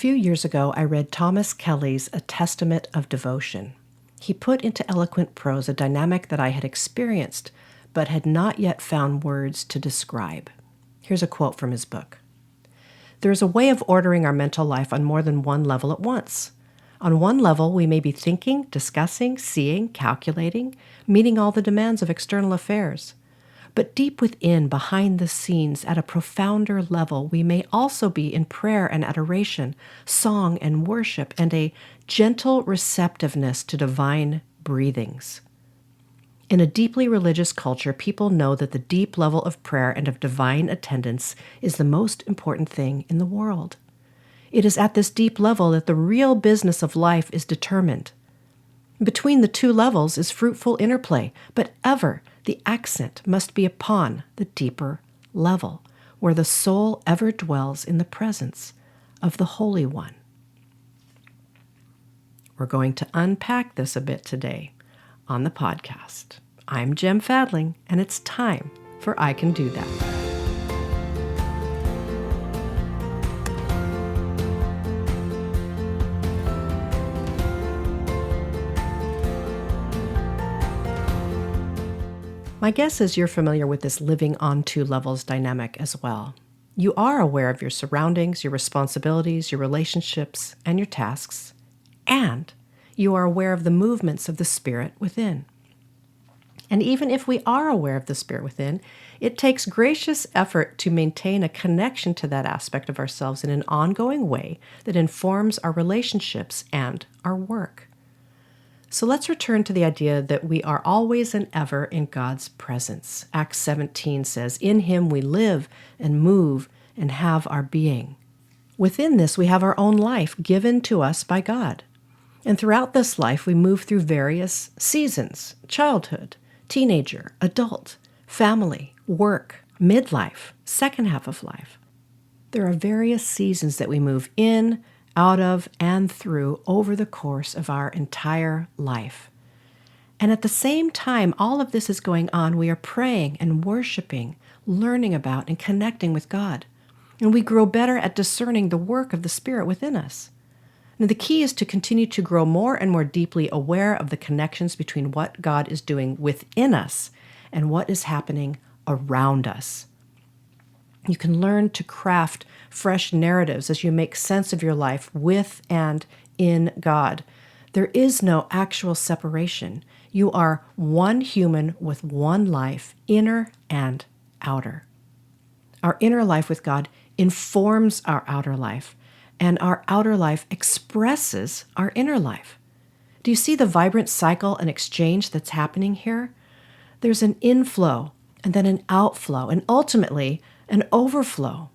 few years ago, I read Thomas Kelly's A Testament of Devotion. He put into eloquent prose a dynamic that I had experienced, but had not yet found words to describe. Here's a quote from his book. There is a way of ordering our mental life on more than one level at once. On one level, we may be thinking, discussing, seeing, calculating, meeting all the demands of external affairs. But deep within, behind the scenes, at a profounder level, we may also be in prayer and adoration, song and worship, and a gentle receptiveness to divine breathings. In a deeply religious culture, people know that the deep level of prayer and of divine attendance is the most important thing in the world. It is at this deep level that the real business of life is determined. Between the two levels is fruitful interplay, but ever the accent must be upon the deeper level, where the soul ever dwells in the presence of the Holy One. We're going to unpack this a bit today on the podcast. I'm Jem Fadling, and it's time for I Can Do That. My guess is you're familiar with this living on two levels dynamic as well. You are aware of your surroundings, your responsibilities, your relationships, and your tasks, and you are aware of the movements of the Spirit within. And even if we are aware of the Spirit within, it takes gracious effort to maintain a connection to that aspect of ourselves in an ongoing way that informs our relationships and our work. So let's return to the idea that we are always and ever in God's presence. Acts 17 says, "In Him we live and move and have our being." Within this, we have our own life given to us by God. And throughout this life, we move through various seasons: childhood, teenager, adult, family, work, midlife, second half of life. There are various seasons that we move in, out of, and through over the course of our entire life. And at the same time all of this is going on, we are praying and worshiping, learning about and connecting with God. And we grow better at discerning the work of the Spirit within us. And the key is to continue to grow more and more deeply aware of the connections between what God is doing within us and what is happening around us. You can learn to craft fresh narratives as you make sense of your life with and in God. There is no actual separation. You are one human with one life, inner and outer. Our inner life with God informs our outer life, and our outer life expresses our inner life. Do you see the vibrant cycle and exchange that's happening here? There's an inflow and then an outflow, and ultimately an overflow.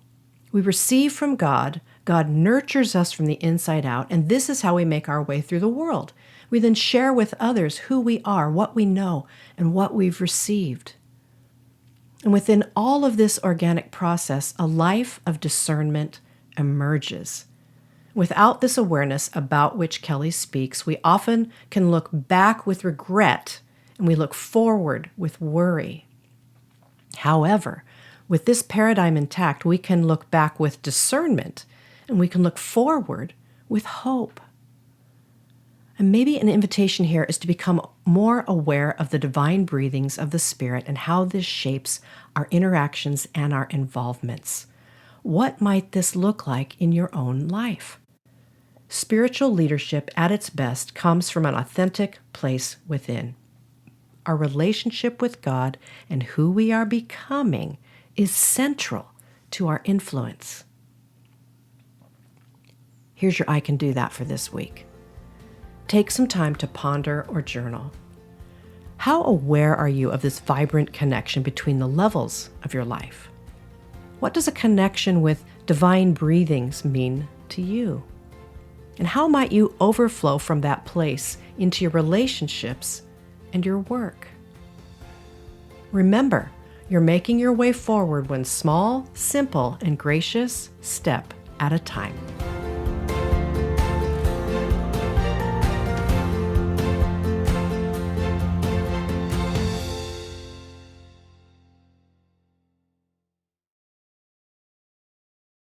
We receive from God, God nurtures us from the inside out, and this is how we make our way through the world. We then share with others who we are, what we know, and what we've received. And within all of this organic process, a life of discernment emerges. Without this awareness about which Kelly speaks, we often can look back with regret, and we look forward with worry. However, with this paradigm intact, we can look back with discernment, and we can look forward with hope. And maybe an invitation here is to become more aware of the divine breathings of the Spirit and how this shapes our interactions and our involvements. What might this look like in your own life? Spiritual leadership at its best comes from an authentic place within. Our relationship with God and who we are becoming is central to our influence. Here's your I Can Do That for this week. Take some time to ponder or journal. How aware are you of this vibrant connection between the levels of your life? What does a connection with divine breathings mean to you? And how might you overflow from that place into your relationships and your work? Remember, you're making your way forward one small, simple, and gracious step at a time.